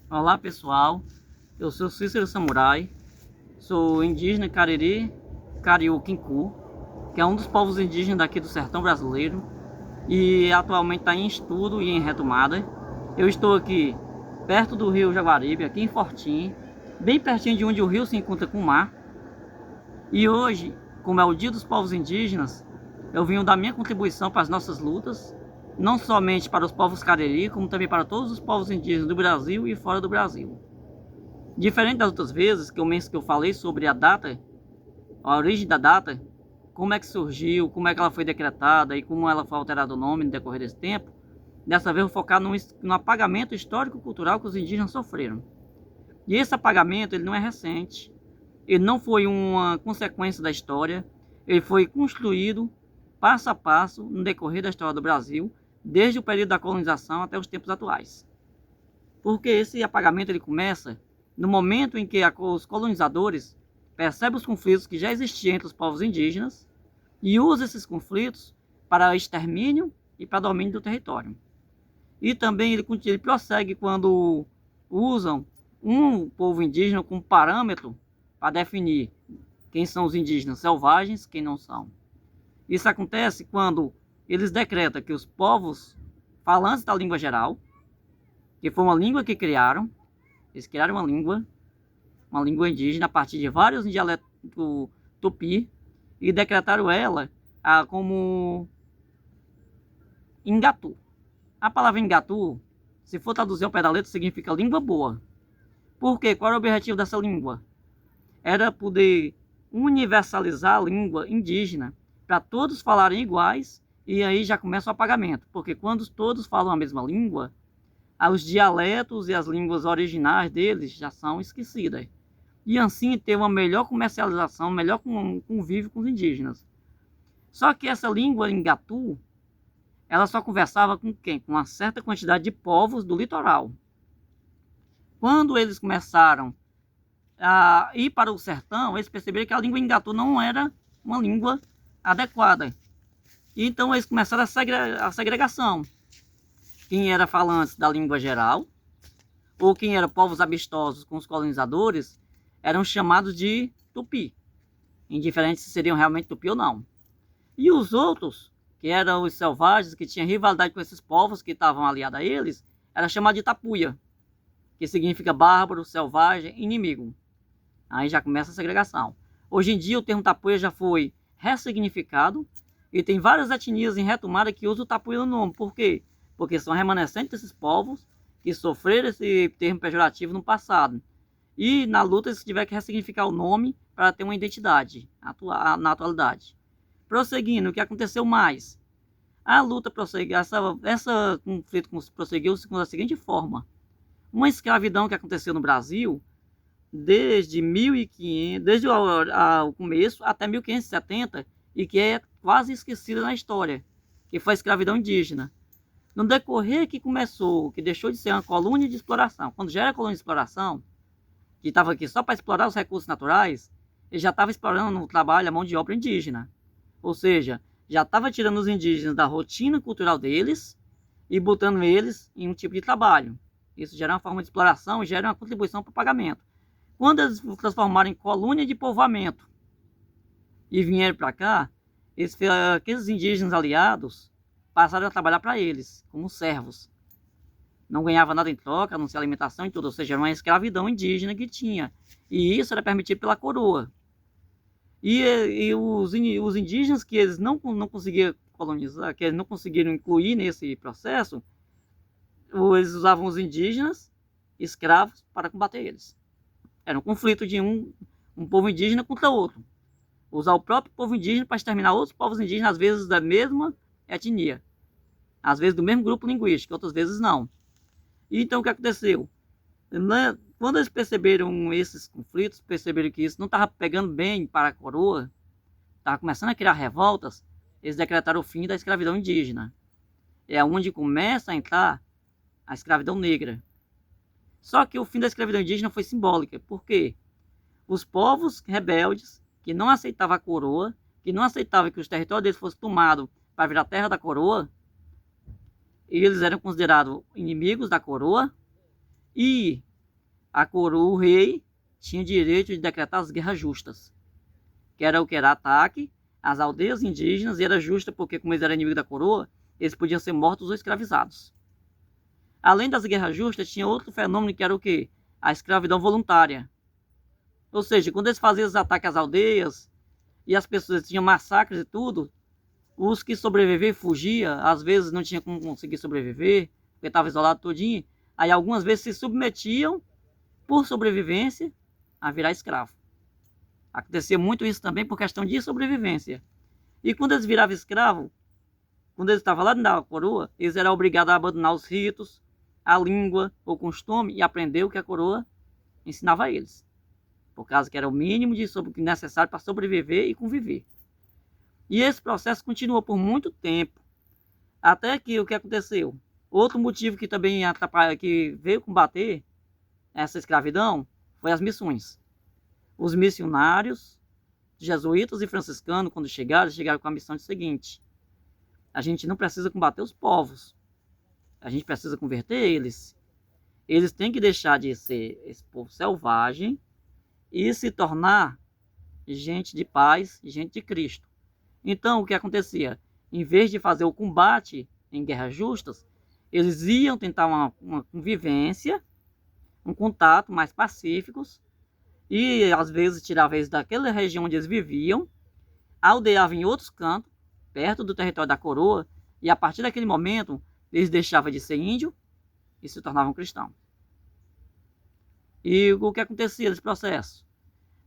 Olá pessoal, eu sou Cícero Samurai, sou indígena Cariri Kariukincu, que é um dos povos indígenas daqui do sertão brasileiro e atualmente está em estudo e em retomada. Eu estou aqui perto do rio Jaguaribe, aqui em Fortim, bem pertinho de onde o rio se encontra com o mar. E hoje, como é o Dia dos Povos Indígenas, eu vim dar minha contribuição para as nossas lutas, não somente para os povos Cariri, como também para todos os povos indígenas do Brasil e fora do Brasil. Diferente das outras vezes que eu falei sobre a data, a origem da data, como é que surgiu, como é que ela foi decretada e como ela foi alterada o nome no decorrer desse tempo, dessa vez eu vou focar no apagamento histórico-cultural que os indígenas sofreram. E esse apagamento ele não é recente, ele não foi uma consequência da história, ele foi construído passo a passo no decorrer da história do Brasil, desde o período da colonização até os tempos atuais. Porque esse apagamento ele começa no momento em que os colonizadores percebem os conflitos que já existiam entre os povos indígenas e usam esses conflitos para extermínio e para domínio do território. E também ele prossegue quando usam um povo indígena como parâmetro para definir quem são os indígenas selvagens, quem não são. Isso acontece quando eles decretam que os povos falantes da língua geral, que foi uma língua que criaram, eles criaram uma língua indígena a partir de vários dialetos do tupi e decretaram ela como Ingatu. A palavra Ingatu, se for traduzir ao pé da letra, significa língua boa. Por quê? Qual era o objetivo dessa língua? Era poder universalizar a língua indígena para todos falarem iguais e aí já começa o apagamento. Porque quando todos falam a mesma língua, os dialetos e as línguas originais deles já são esquecidas. E assim ter uma melhor comercialização, melhor convívio com os indígenas. Só que essa língua Ingatu, ela só conversava com quem? Com uma certa quantidade de povos do litoral. Quando eles começaram a ir para o sertão, eles perceberam que a língua Ingatu não era uma língua adequada. E então eles começaram a segregação. Quem era falante da língua geral, ou quem era povos amistosos com os colonizadores, eram chamados de tupi, indiferente se seriam realmente tupi ou não. E os outros, que eram os selvagens, que tinham rivalidade com esses povos que estavam aliados a eles, era chamado de tapuia, que significa bárbaro, selvagem, inimigo. Aí já começa a segregação. Hoje em dia o termo tapuia já foi ressignificado e tem várias etnias em retomada que usam o tapuia no nome. Por quê? Porque são remanescentes desses povos que sofreram esse termo pejorativo no passado. E na luta eles tiveram que ressignificar o nome para ter uma identidade na atualidade. Prosseguindo, o que aconteceu mais? A luta prosseguiu, essa conflito prosseguiu da seguinte forma. Uma escravidão que aconteceu no Brasil desde 1500, desde o começo até 1570 e que é quase esquecida na história, que foi a escravidão indígena. No decorrer que começou, que deixou de ser uma colônia de exploração, quando já era colônia de exploração, que estava aqui só para explorar os recursos naturais, ele já estava explorando no trabalho a mão de obra indígena. Ou seja, já estava tirando os indígenas da rotina cultural deles e botando eles em um tipo de trabalho. Isso gera uma forma de exploração e gera uma contribuição para o pagamento. Quando eles se transformaram em colônia de povoamento e vieram para cá, aqueles indígenas aliados passaram a trabalhar para eles, como servos. Não ganhava nada em troca, a não ser alimentação e tudo, ou seja, era uma escravidão indígena que tinha. E isso era permitido pela coroa. E os indígenas que eles não conseguiam colonizar, que eles não conseguiram incluir nesse processo, eles usavam os indígenas escravos para combater eles. Era um conflito de um povo indígena contra outro. Usar o próprio povo indígena para exterminar outros povos indígenas, às vezes da mesma etnia. Às vezes do mesmo grupo linguístico, outras vezes não. E então o que aconteceu? Quando eles perceberam esses conflitos, perceberam que isso não estava pegando bem para a coroa, estava começando a criar revoltas, eles decretaram o fim da escravidão indígena. É onde começa a entrar a escravidão negra. Só que o fim da escravidão indígena foi simbólica. Por quê? Os povos rebeldes, que não aceitavam a coroa, que não aceitavam que os territórios deles fossem tomados para virar terra da coroa, eles eram considerados inimigos da coroa e a coroa, o rei, tinha direito de decretar as guerras justas, que era o que era ataque às aldeias indígenas, e era justa porque, como eles eram inimigos da coroa, eles podiam ser mortos ou escravizados. Além das guerras justas, tinha outro fenômeno que era o quê? A escravidão voluntária. Ou seja, quando eles faziam os ataques às aldeias e as pessoas tinham massacres e tudo, os que sobreviveram fugiam, às vezes não tinha como conseguir sobreviver, porque estava isolado todinho, aí algumas vezes se submetiam por sobrevivência a virar escravo. Acontecia muito isso também por questão de sobrevivência. E quando eles viravam escravo, quando eles estavam lá dentro da coroa, eles eram obrigados a abandonar os ritos, a língua, o costume e aprender o que a coroa ensinava a eles. Por causa que era o mínimo necessário para sobreviver e conviver. E esse processo continuou por muito tempo. Até que o que aconteceu? Outro motivo que também que veio combater essa escravidão foi as missões. Os missionários, jesuítas e franciscanos, quando chegaram com a missão seguinte: a gente não precisa combater os povos, a gente precisa converter eles. Eles têm que deixar de ser esse povo selvagem e se tornar gente de paz, gente de Cristo. Então, o que acontecia? Em vez de fazer o combate em guerras justas, eles iam tentar uma convivência, um contato mais pacíficos, e às vezes tiravam eles daquela região onde eles viviam, aldeavam em outros cantos, perto do território da coroa, e a partir daquele momento, eles deixavam de ser índio e se tornavam cristãos. E o que acontecia nesse processo?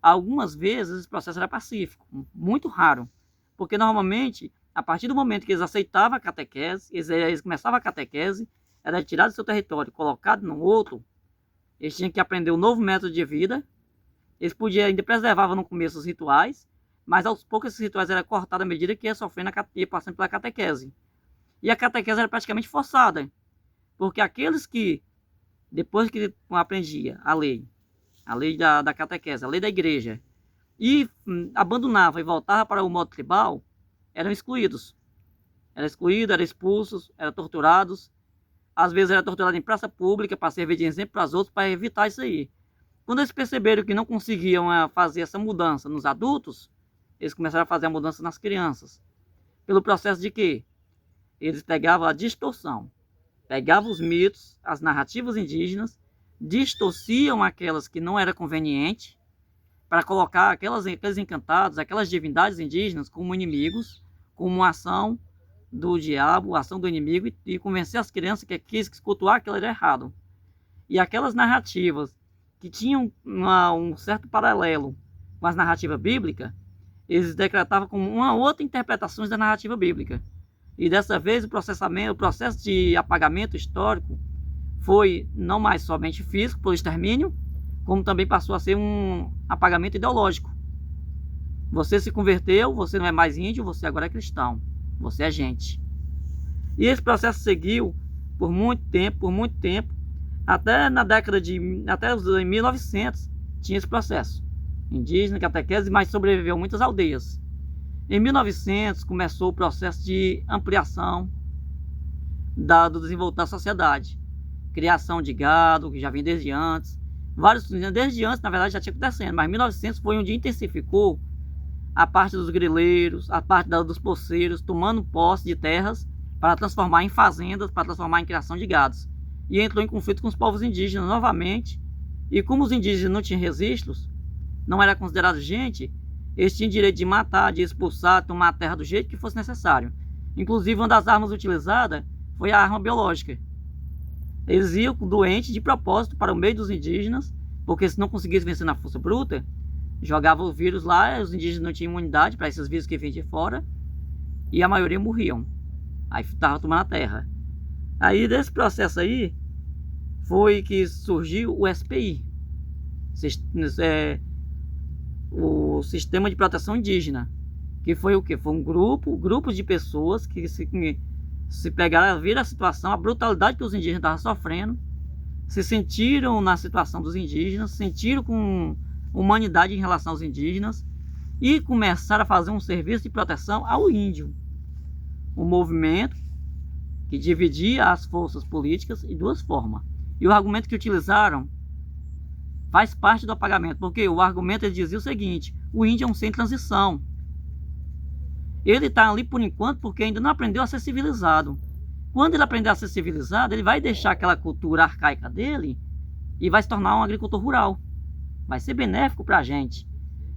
Algumas vezes esse processo era pacífico, muito raro, porque normalmente, a partir do momento que eles aceitavam a catequese, eles começavam a catequese, era tirado do seu território, colocado no outro, eles tinham que aprender um novo método de vida. Eles podiam, ainda preservavam no começo os rituais, mas aos poucos esses rituais eram cortados à medida que ia sofrendo ia passando pela catequese. E a catequese era praticamente forçada, porque aqueles que, depois que aprendia a lei da catequese, a lei da igreja, e abandonava e voltava para o modo tribal, eram excluídos. Eram excluídos, eram expulsos, eram torturados. Às vezes era torturado em praça pública para servir de exemplo para os outros, para evitar isso aí. Quando eles perceberam que não conseguiam fazer essa mudança nos adultos, eles começaram a fazer a mudança nas crianças. Pelo processo de quê? Eles pegavam a distorção. Pegavam os mitos, as narrativas indígenas, distorciam aquelas que não era conveniente, para colocar aqueles encantados, aquelas divindades indígenas como inimigos, como uma ação do diabo, ação do inimigo, e convencer as crianças que quis cultuar aquilo era errado. E aquelas narrativas que tinham um certo paralelo com as narrativas bíblicas, eles decretavam como uma outra interpretação da narrativa bíblica. E dessa vez o processo de apagamento histórico foi não mais somente físico, pelo extermínio, como também passou a ser um apagamento ideológico. Você se converteu, você não é mais índio, você agora é cristão, você é gente. E esse processo seguiu por muito tempo, até na década até em 1900 tinha esse processo. Indígena, catequese, mas sobreviveu muitas aldeias. Em 1900 começou o processo de ampliação do desenvolvimento da sociedade. Criação de gado, que já vinha desde antes. Desde antes, na verdade, já tinha acontecendo, mas 1900 foi onde intensificou a parte dos grileiros, a parte dos poceiros, tomando posse de terras para transformar em fazendas, para transformar em criação de gados. E entrou em conflito com os povos indígenas novamente. E como os indígenas não tinham registros, não era considerado gente, eles tinham direito de matar, de expulsar, tomar a terra do jeito que fosse necessário. Inclusive, uma das armas utilizadas foi a arma biológica. Eles iam doentes de propósito para o meio dos indígenas, porque se não conseguissem vencer na força bruta, jogavam o vírus lá, os indígenas não tinham imunidade para esses vírus que vinham de fora, e a maioria morriam. Aí estava tomando a terra. Aí desse processo aí, foi que surgiu o SPI, o Sistema de Proteção Indígena, que foi o quê? Foi um grupo de pessoas que se pegaram, viram a situação, a brutalidade que os indígenas estavam sofrendo, se sentiram na situação dos indígenas, sentiram com humanidade em relação aos indígenas e começaram a fazer um serviço de proteção ao índio. Um movimento que dividia as forças políticas em duas formas. E o argumento que utilizaram faz parte do apagamento, porque o argumento ele dizia o seguinte: o índio é um sem transição. Ele está ali por enquanto porque ainda não aprendeu a ser civilizado. Quando ele aprender a ser civilizado, ele vai deixar aquela cultura arcaica dele e vai se tornar um agricultor rural. Vai ser benéfico para a gente.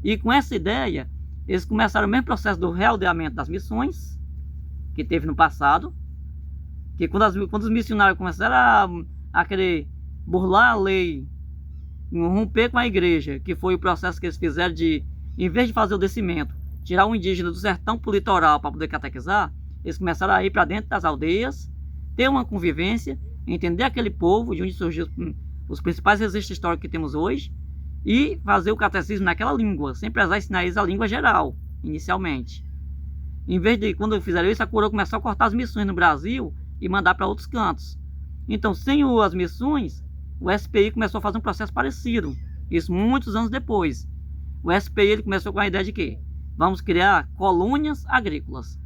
E com essa ideia, eles começaram o mesmo processo do realdeamento das missões, que teve no passado, que quando os missionários começaram a querer burlar a lei, romper com a igreja, que foi o processo que eles fizeram de, em vez de fazer o descimento, tirar o indígena do sertão para o litoral para poder catequizar, eles começaram a ir para dentro das aldeias, ter uma convivência, entender aquele povo, de onde surgiu os principais registros históricos que temos hoje, e fazer o catecismo naquela língua, sem precisar ensinar eles a língua geral, inicialmente. Em vez de, quando fizeram isso, a coroa começou a cortar as missões no Brasil e mandar para outros cantos. Então, sem as missões, o SPI começou a fazer um processo parecido, isso muitos anos depois. O SPI ele começou com a ideia de que vamos criar colônias agrícolas.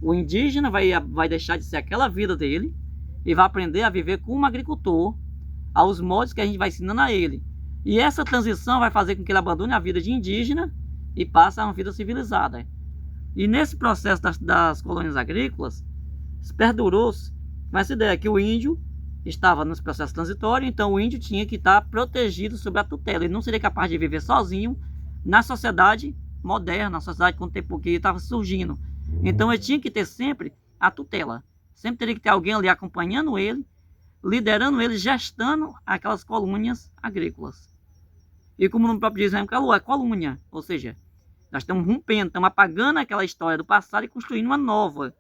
O indígena vai deixar de ser aquela vida dele e vai aprender a viver como agricultor, aos modos que a gente vai ensinando a ele. E essa transição vai fazer com que ele abandone a vida de indígena e passe a uma vida civilizada. E nesse processo das colônias agrícolas, perdurou-se com essa ideia que o índio estava nesse processo transitório, então o índio tinha que estar protegido sob a tutela. Ele não seria capaz de viver sozinho na sociedade moderna, na sociedade contemporânea que estava surgindo. Então ele tinha que ter sempre a tutela. Sempre teria que ter alguém ali acompanhando ele, liderando ele, gestando aquelas colônias agrícolas. E como o nome próprio diz, é colônia, ou seja, nós estamos rompendo, estamos apagando aquela história do passado e construindo uma nova.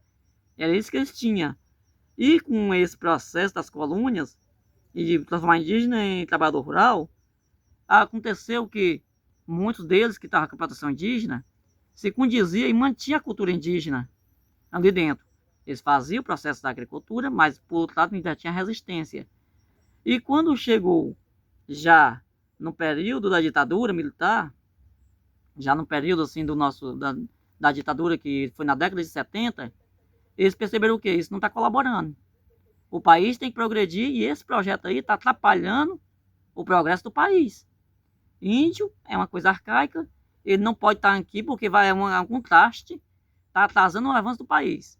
Era isso que eles tinham. E com esse processo das colônias e de transformar indígena em trabalhador rural, aconteceu que muitos deles que estavam com a proteção indígena se condizia e mantinha a cultura indígena ali dentro. Eles faziam o processo da agricultura, mas por outro lado ainda tinha resistência. E quando chegou já no período da ditadura militar, já no período assim da ditadura que foi na década de 70, eles perceberam o que? Isso não está colaborando. O país tem que progredir e esse projeto aí está atrapalhando o progresso do país. Índio é uma coisa arcaica, ele não pode estar aqui porque vai um contraste, está atrasando o avanço do país.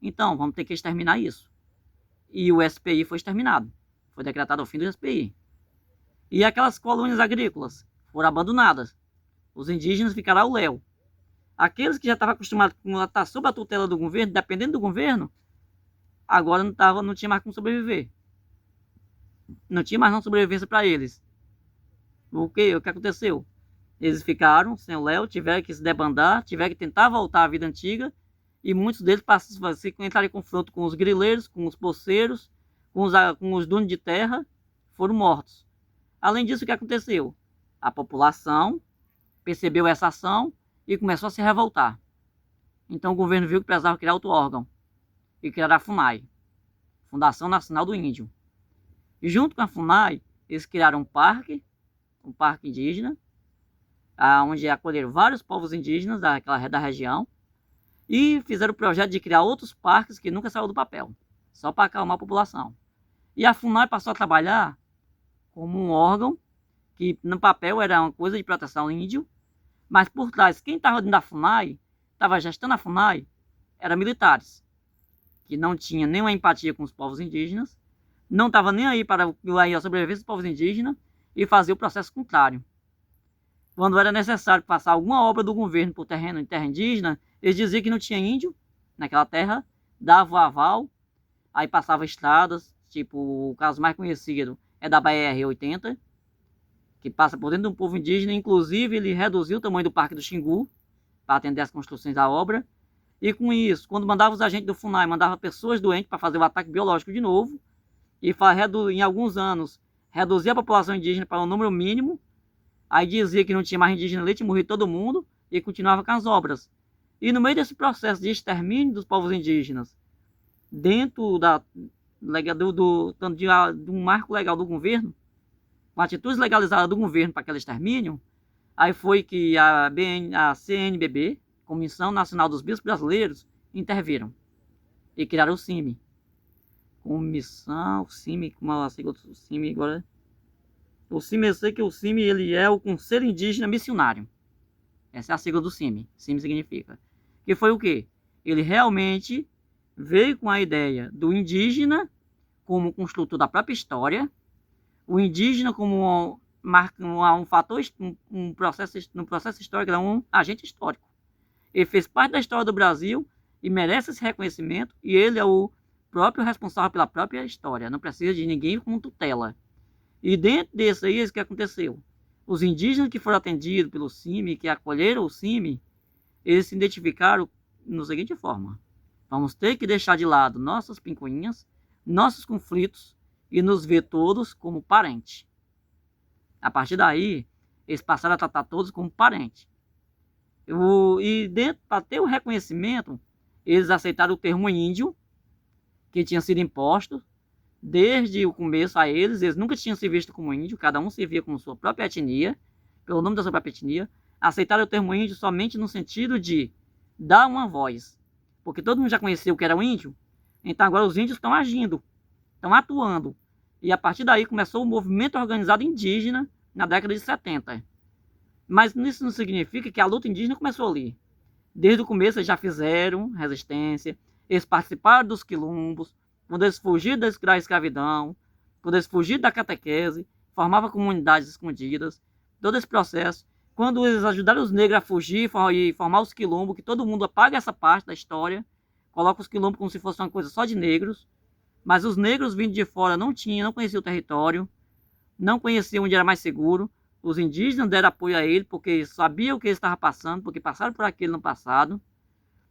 Então, vamos ter que exterminar isso. E o SPI foi exterminado. Foi decretado o fim do SPI. E aquelas colônias agrícolas foram abandonadas. Os indígenas ficaram ao léu. Aqueles que já estavam acostumados a estar sob a tutela do governo, dependendo do governo, agora não tinha mais como sobreviver. Não tinha mais sobrevivência para eles. O que aconteceu? Eles ficaram sem o léu, tiveram que se debandar, tiveram que tentar voltar à vida antiga, e muitos deles entraram em confronto com os grileiros, com os poceiros, com os donos de terra, foram mortos. Além disso, o que aconteceu? A população percebeu essa ação e começou a se revoltar. Então o governo viu que precisava criar outro órgão e criaram a FUNAI, Fundação Nacional do Índio. E junto com a FUNAI, eles criaram um parque indígena, onde acolheram vários povos indígenas da região, e fizeram o projeto de criar outros parques que nunca saiu do papel, só para acalmar a população. E a FUNAI passou a trabalhar como um órgão que no papel era uma coisa de proteção ao índio, mas por trás, quem estava dentro da FUNAI, estava gestando a FUNAI, eram militares, que não tinham nenhuma empatia com os povos indígenas, não estava nem aí para a sobrevivência dos povos indígenas e fazia o processo contrário. Quando era necessário passar alguma obra do governo por em terra indígena, eles diziam que não tinha índio naquela terra, dava o aval, aí passava estradas, tipo o caso mais conhecido é da BR-80, que passa por dentro de um povo indígena, inclusive ele reduziu o tamanho do Parque do Xingu para atender as construções da obra, e com isso, quando mandava os agentes do FUNAI, mandava pessoas doentes para fazer o ataque biológico de novo, e em alguns anos reduzia a população indígena para um número mínimo, aí dizia que não tinha mais indígena ali, tinha morrido todo mundo, e continuava com as obras. E no meio desse processo de extermínio dos povos indígenas, dentro de um marco legal do governo, com atitudes legalizadas do governo para aquele extermínio, aí foi que a CNBB, Comissão Nacional dos Bispos Brasileiros, interviram e criaram o CIMI. Comissão, CIMI, como a sigla do CIMI agora, O CIMI, eu sei que o CIMI ele é o Conselho Indígena Missionário. Essa é a sigla do CIMI. CIMI significa. Que foi o quê? Ele realmente veio com a ideia do indígena como construtor da própria história, o indígena como um fator, um processo histórico, um agente histórico. Ele fez parte da história do Brasil e merece esse reconhecimento, e ele é o próprio responsável pela própria história, não precisa de ninguém como tutela. E dentro desse aí, o que aconteceu? Os indígenas que foram atendidos pelo CIMI, que acolheram o CIMI, eles se identificaram da seguinte forma: vamos ter que deixar de lado nossas picuinhas, nossos conflitos e nos ver todos como parentes. A partir daí, eles passaram a tratar todos como parentes. E dentro, para ter o reconhecimento, eles aceitaram o termo índio, que tinha sido imposto desde o começo a eles. Eles nunca tinham se visto como índio, cada um se via como sua própria etnia, pelo nome da sua própria etnia. Aceitaram o termo índio somente no sentido de dar uma voz, porque todo mundo já conhecia o que era o índio, então agora os índios estão agindo, estão atuando. E a partir daí começou o movimento organizado indígena na década de 70. Mas isso não significa que a luta indígena começou ali. Desde o começo eles já fizeram resistência, eles participaram dos quilombos, quando eles fugiram da escravidão, quando eles fugiram da catequese, formavam comunidades escondidas, todo esse processo. Quando eles ajudaram os negros a fugir e formar os quilombos, que todo mundo apaga essa parte da história, coloca os quilombos como se fosse uma coisa só de negros, mas os negros vindo de fora não conheciam o território, não conheciam onde era mais seguro. Os indígenas deram apoio a ele, porque sabiam o que ele estava passando, porque passaram por aquilo no passado.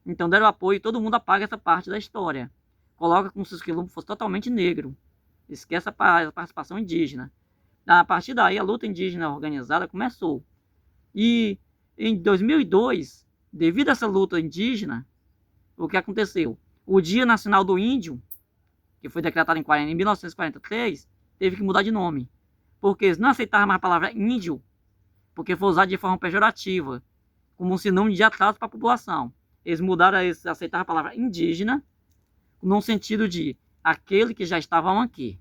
Então deram apoio e todo mundo apaga essa parte da história. Coloca como se os quilombos fossem totalmente negro. Esquece a participação indígena. A partir daí, a luta indígena organizada começou. E em 2002, devido a essa luta indígena, o que aconteceu? O Dia Nacional do Índio, que foi decretado em 1943, teve que mudar de nome. Porque eles não aceitavam mais a palavra índio, porque foi usado de forma pejorativa, como um sinônimo de atraso para a população. Eles mudaram, eles aceitaram a palavra indígena, no sentido de aquele que já estavam aqui.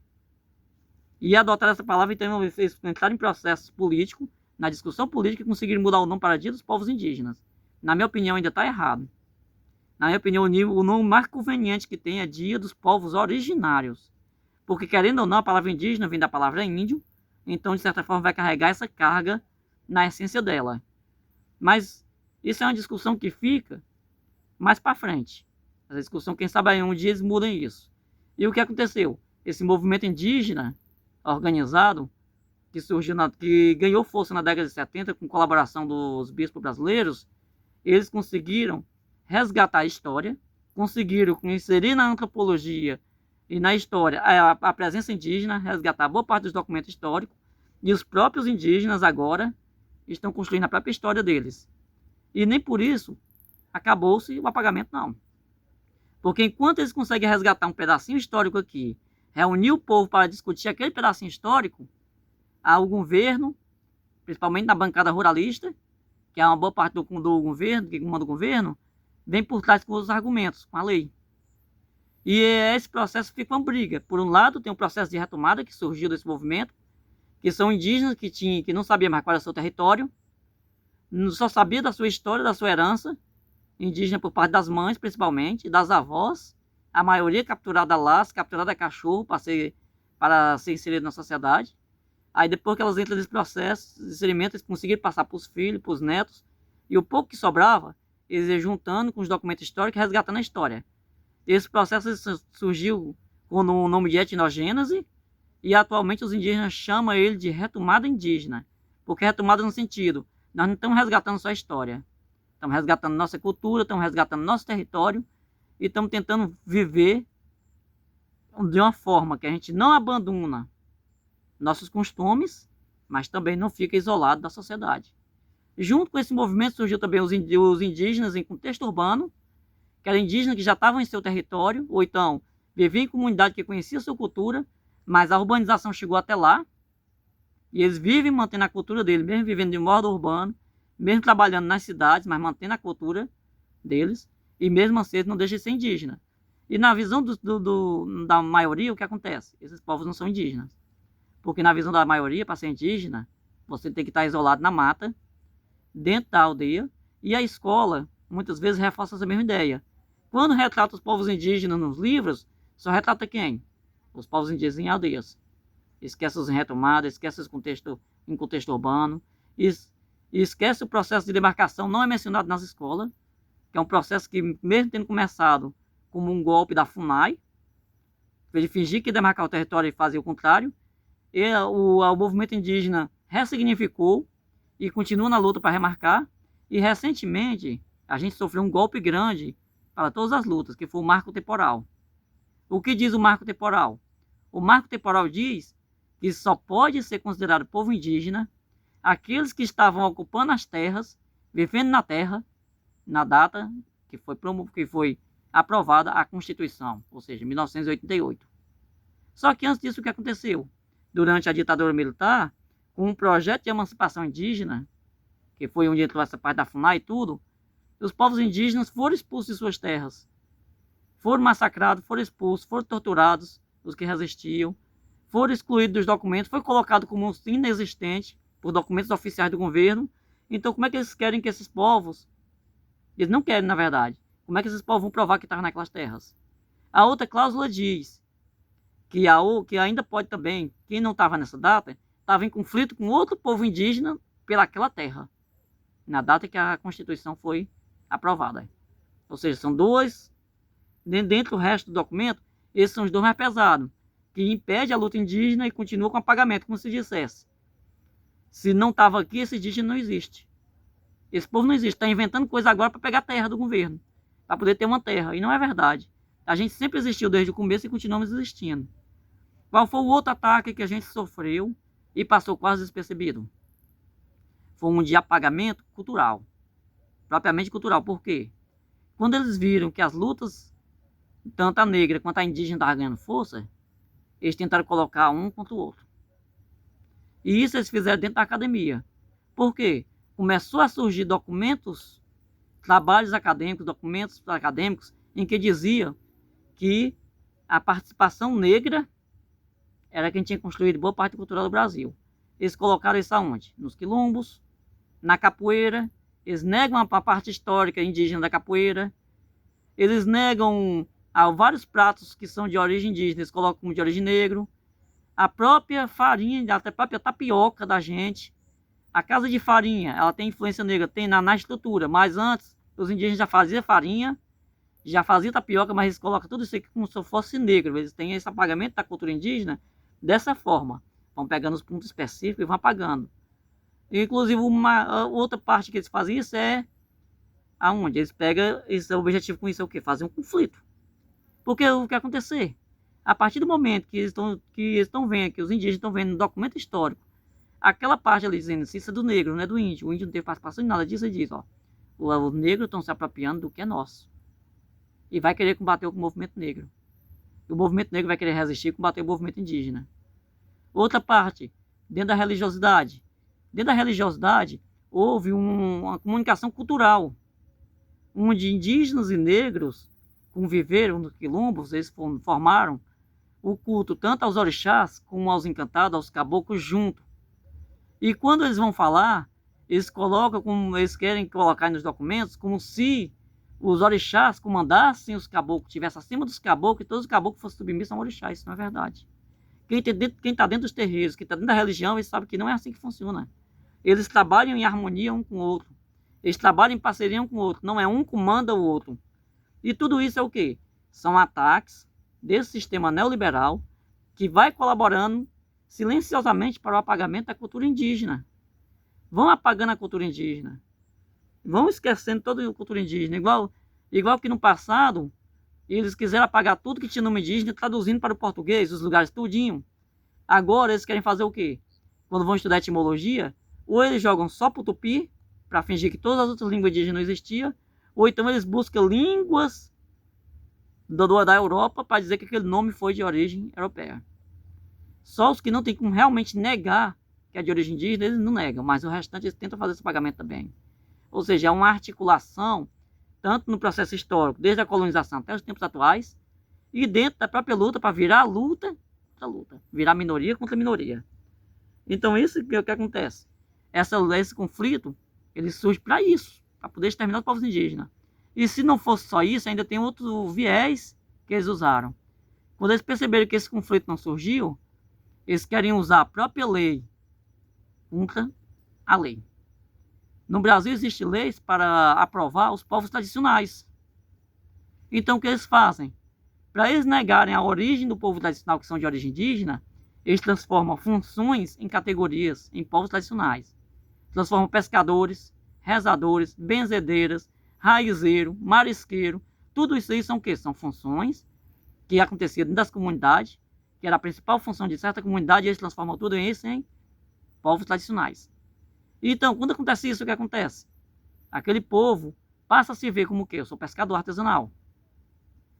E adotaram essa palavra, então eles entraram em processo político, na discussão política, e conseguiram mudar o nome para Dia dos Povos Indígenas. Na minha opinião, ainda está errado. Na minha opinião, o nome mais conveniente que tem é Dia dos Povos Originários. Porque, querendo ou não, a palavra indígena vem da palavra índio, então, de certa forma, vai carregar essa carga na essência dela. Mas isso é uma discussão que fica mais para frente. Essa discussão, quem sabe aí um dia eles mudam isso. E o que aconteceu? Esse movimento indígena organizado, que surgiu, que ganhou força na década de 70 com colaboração dos bispos brasileiros, eles conseguiram resgatar a história, conseguiram inserir na antropologia e na história a presença indígena, resgatar boa parte dos documentos históricos, e os próprios indígenas agora estão construindo a própria história deles. E nem por isso acabou-se o apagamento, não. Porque enquanto eles conseguem resgatar um pedacinho histórico aqui, reunir o povo para discutir aquele pedacinho histórico, o governo, principalmente na bancada ruralista, que é uma boa parte do governo, que comanda o governo, vem por trás com os argumentos, com a lei. E esse processo fica uma briga. Por um lado, tem um processo de retomada que surgiu desse movimento, que são indígenas que não sabiam mais qual era o seu território, só sabia da sua história, da sua herança, indígena por parte das mães, principalmente, das avós, a maioria capturada lá, capturada a cachorro para ser inserido na sociedade. Aí depois que elas entram nesse processo de inserimento, eles conseguiram passar para os filhos, para os netos, e o pouco que sobrava, eles iam juntando com os documentos históricos e resgatando a história. Esse processo surgiu com o nome de etnogênese, e atualmente os indígenas chamam ele de retomada indígena. Porque retomada no sentido, nós não estamos resgatando só a história, estamos resgatando nossa cultura, estamos resgatando nosso território, e estamos tentando viver de uma forma que a gente não abandona nossos costumes, mas também não fica isolado da sociedade. Junto com esse movimento surgiu também os indígenas em contexto urbano, que eram indígenas que já estavam em seu território, ou então viviam em comunidade que conhecia sua cultura, mas a urbanização chegou até lá, e eles vivem mantendo a cultura deles, mesmo vivendo de modo urbano, mesmo trabalhando nas cidades, mas mantendo a cultura deles, e mesmo assim eles não deixam de ser indígena. E na visão da maioria, o que acontece? Esses povos não são indígenas. Porque na visão da maioria, para ser indígena, você tem que estar isolado na mata, dentro da aldeia, e a escola muitas vezes reforça essa mesma ideia. Quando retrata os povos indígenas nos livros, só retrata quem? Os povos indígenas em aldeias. Esquece os retomadas, esquece os em contexto urbano, e esquece o processo de demarcação, não é mencionado nas escolas, que é um processo que, mesmo tendo começado como um golpe da FUNAI, de fingir que demarcar o território e fazer o contrário, e o movimento indígena ressignificou e continua na luta para remarcar, e recentemente a gente sofreu um golpe grande para todas as lutas, que foi o marco temporal. O que diz o marco temporal? O marco temporal diz que só pode ser considerado povo indígena aqueles que estavam ocupando as terras, vivendo na terra, na data que foi aprovada a Constituição, ou seja, 1988. Só que antes disso, o que aconteceu? Durante a ditadura militar, com um projeto de emancipação indígena, que foi onde entrou essa parte da FUNAI e tudo, os povos indígenas foram expulsos de suas terras. Foram massacrados, foram expulsos, foram torturados, os que resistiam, foram excluídos dos documentos, foi colocado como inexistente por documentos oficiais do governo. Então, como é que eles querem que esses povos... Eles não querem, na verdade. Como é que esses povos vão provar que estavam naquelas terras? A outra cláusula diz que ainda pode também, quem não estava nessa data, estava em conflito com outro povo indígena pelaquela terra, na data que a Constituição foi aprovada. Ou seja, são dois, dentro do resto do documento, esses são os dois mais pesados, que impede a luta indígena e continua com apagamento, como se dissesse. Se não estava aqui, esse indígena não existe. Esse povo não existe, está inventando coisa agora para pegar a terra do governo, para poder ter uma terra, e não é verdade. A gente sempre existiu desde o começo e continuamos existindo. Qual foi o outro ataque que a gente sofreu e passou quase despercebido? Foi um de apagamento cultural, propriamente cultural. Por quê? Quando eles viram que as lutas, tanto a negra quanto a indígena, estavam ganhando força, eles tentaram colocar um contra o outro. E isso eles fizeram dentro da academia. Por quê? Começou a surgir documentos, trabalhos acadêmicos, documentos acadêmicos, em que dizia que a participação negra era quem tinha construído boa parte cultural do Brasil. Eles colocaram isso aonde? Nos quilombos, na capoeira. Eles negam a parte histórica indígena da capoeira. Eles negam vários pratos que são de origem indígena, eles colocam como de origem negro. A própria farinha, até a própria tapioca da gente. A casa de farinha, ela tem influência negra, tem na estrutura. Mas antes, os indígenas já faziam farinha, já faziam tapioca, mas eles colocam tudo isso aqui como se fosse negro. Eles têm esse apagamento da cultura indígena dessa forma. Vão pegando os pontos específicos e vão apagando. Inclusive, uma outra parte que eles fazem isso é aonde eles pegam, esse objetivo com isso é o quê? Fazer um conflito. Porque o que acontecer? A partir do momento que eles estão vendo, que os indígenas estão vendo no documento histórico, aquela parte ali dizendo assim, isso é do negro, não é do índio. O índio não teve participação em nada disso, ele diz, ó, os negros estão se apropriando do que é nosso. E vai querer combater o movimento negro. O movimento negro vai querer resistir e combater o movimento indígena. Outra parte, dentro da religiosidade. Dentro da religiosidade, houve uma comunicação cultural, onde indígenas e negros conviveram nos quilombos, eles formaram o culto tanto aos orixás, como aos encantados, aos caboclos junto. E quando eles vão falar, eles colocam, como eles querem colocar nos documentos, como se os orixás comandassem os caboclos, estivessem acima dos caboclos e todos os caboclos fossem submissos a um orixá. Isso não é verdade. Quem está dentro dos terreiros, quem está dentro da religião, eles sabem que não é assim que funciona. Eles trabalham em harmonia um com o outro. Eles trabalham em parceria um com o outro. Não é um comanda o outro. E tudo isso é o quê? São ataques desse sistema neoliberal que vai colaborando silenciosamente para o apagamento da cultura indígena. Vão apagando a cultura indígena. Vão esquecendo toda a cultura indígena. Igual que no passado, eles quiseram apagar tudo que tinha nome indígena, traduzindo para o português, os lugares tudinho. Agora eles querem fazer o quê? Quando vão estudar etimologia, ou eles jogam só para o tupi, para fingir que todas as outras línguas indígenas não existiam, ou então eles buscam línguas da Europa para dizer que aquele nome foi de origem europeia. Só os que não tem como realmente negar que é de origem indígena, eles não negam, mas o restante eles tentam fazer esse pagamento também. Ou seja, é uma articulação, tanto no processo histórico, desde a colonização até os tempos atuais, e dentro da própria luta, para virar a luta contra luta, virar minoria contra minoria. Então isso que é o que acontece. Esse conflito, ele surge para isso, para poder exterminar os povos indígenas. E se não fosse só isso, ainda tem outro viés que eles usaram. Quando eles perceberam que esse conflito não surgiu, eles querem usar a própria lei contra a lei. No Brasil existem leis para aprovar os povos tradicionais. Então o que eles fazem? Para eles negarem a origem do povo tradicional, que são de origem indígena, eles transformam funções em categorias, em povos tradicionais. Transformam pescadores, rezadores, benzedeiras, raizeiro, marisqueiro. Tudo isso aí são o quê? São funções que aconteciam dentro das comunidades, que era a principal função de certa comunidade, e eles transformam tudo isso em povos tradicionais. Então, quando acontece isso, o que acontece? Aquele povo passa a se ver como o quê? Eu sou pescador artesanal.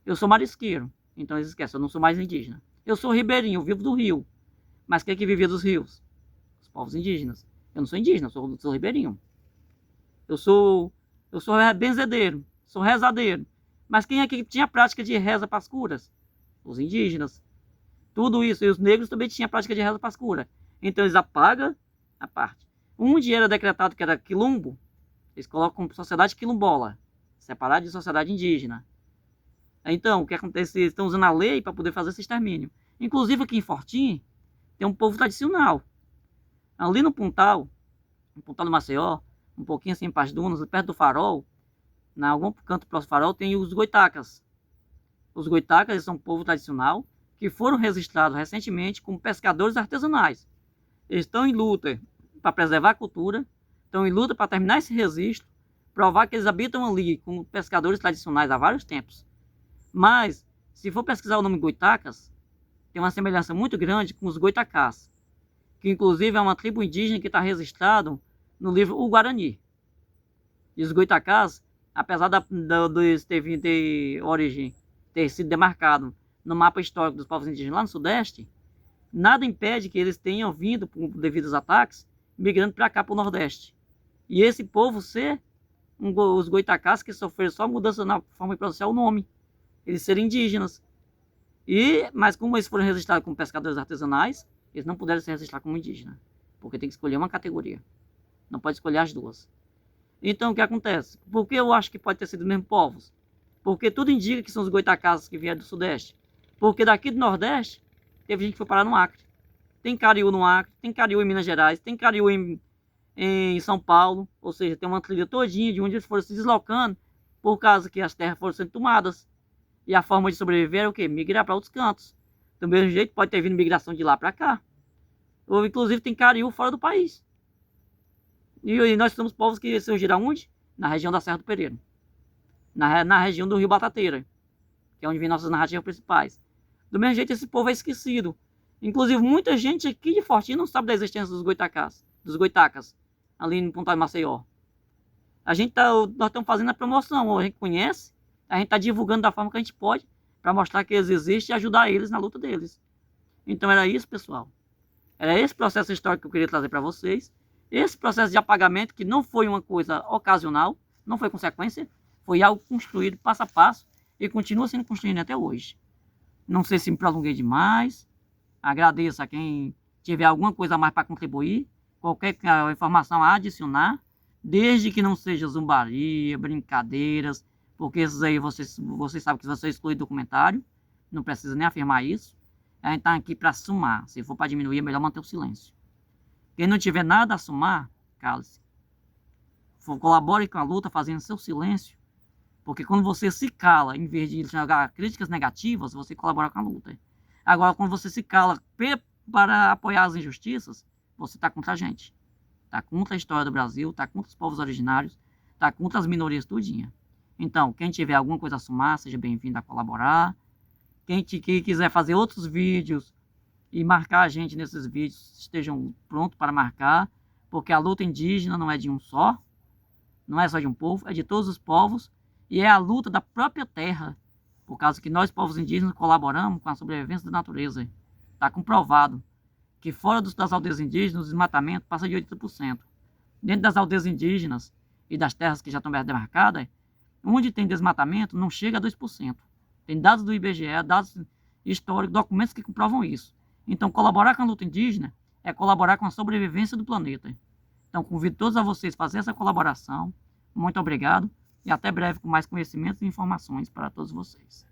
Eu sou marisqueiro. Então eles esquecem, eu não sou mais indígena. Eu sou ribeirinho, eu vivo do rio. Mas quem é que vivia dos rios? Os povos indígenas. Eu não sou indígena, eu sou ribeirinho. Eu sou benzedeiro, sou rezadeiro. Mas quem é que tinha prática de reza para as curas? Os indígenas. Tudo isso. E os negros também tinham prática de reza para as curas. Então eles apagam a parte. Onde era decretado que era quilombo, eles colocam como sociedade quilombola, separada de sociedade indígena. Então, o que acontece? Eles estão usando a lei para poder fazer esse extermínio. Inclusive aqui em Fortim, tem um povo tradicional. Ali no Pontal do Maceió, um pouquinho assim para as dunas, perto do farol, em algum canto próximo do farol, tem os goitacas. Os goitacas, eles são um povo tradicional que foram registrados recentemente como pescadores artesanais. Eles estão em luta para preservar a cultura, estão em luta para terminar esse registro, provar que eles habitam ali como pescadores tradicionais há vários tempos. Mas, se for pesquisar o nome goitacas, tem uma semelhança muito grande com os goitacás, que inclusive é uma tribo indígena que está registrado no livro O Guarani. E os goitacás, apesar de ter sido demarcado no mapa histórico dos povos indígenas lá no Sudeste, nada impede que eles tenham vindo, devido aos ataques, migrando para cá, para o Nordeste. E esse povo ser os goitacás, que sofreram só mudança na forma de pronunciar o nome. Eles serem indígenas. Mas como eles foram registrados como pescadores artesanais, eles não puderam ser registrados como indígenas. Porque tem que escolher uma categoria. Não pode escolher as duas. Então o que acontece? Por que eu acho que pode ter sido os mesmos povos? Porque tudo indica que são os goitacás que vieram do Sudeste. Porque daqui do Nordeste, teve gente que foi parar no Acre. Tem Cariú no Acre, tem Cariú em Minas Gerais, tem Cariú em São Paulo. Ou seja, tem uma trilha todinha de onde eles foram se deslocando por causa que as terras foram sendo tomadas. E a forma de sobreviver é o quê? Migrar para outros cantos. Do mesmo jeito, pode ter vindo migração de lá para cá. Ou inclusive tem Cariú fora do país. E nós somos povos que surgiram onde? Na região da Serra do Pereira. Na região do Rio Batateira, que é onde vem nossas narrativas principais. Do mesmo jeito, esse povo é esquecido. Inclusive, muita gente aqui de Fortim não sabe da existência dos goitacas, ali no Pontal de Maceió. Nós estamos fazendo a promoção, a gente conhece, a gente está divulgando da forma que a gente pode, para mostrar que eles existem e ajudar eles na luta deles. Então era isso, pessoal. Era esse processo histórico que eu queria trazer para vocês. Esse processo de apagamento, que não foi uma coisa ocasional, não foi consequência, foi algo construído passo a passo e continua sendo construído até hoje. Não sei se me prolonguei demais. Agradeço a quem tiver alguma coisa a mais para contribuir. Qualquer informação a adicionar. Desde que não seja zombaria, brincadeiras. Porque esses aí vocês sabem que você exclui do comentário. Não precisa nem afirmar isso. A gente está aqui para somar. Se for para diminuir, é melhor manter o silêncio. Quem não tiver nada a somar, cale-se. Colabore com a luta fazendo seu silêncio. Porque quando você se cala, em vez de jogar críticas negativas, você colabora com a luta. Agora, quando você se cala para apoiar as injustiças, você está contra a gente. Está contra a história do Brasil, está contra os povos originários, está contra as minorias tudinha. Então, quem tiver alguma coisa a somar, seja bem-vindo a colaborar. Quem quiser fazer outros vídeos e marcar a gente nesses vídeos, estejam prontos para marcar. Porque a luta indígena não é de um só, não é só de um povo, é de todos os povos. E é a luta da própria terra, por causa que nós, povos indígenas, colaboramos com a sobrevivência da natureza. Está comprovado que fora das aldeias indígenas, o desmatamento passa de 80%. Dentro das aldeias indígenas e das terras que já estão demarcadas, onde tem desmatamento, não chega a 2%. Tem dados do IBGE, dados históricos, documentos que comprovam isso. Então, colaborar com a luta indígena é colaborar com a sobrevivência do planeta. Então, convido todos a vocês a fazer essa colaboração. Muito obrigado e até breve com mais conhecimentos e informações para todos vocês.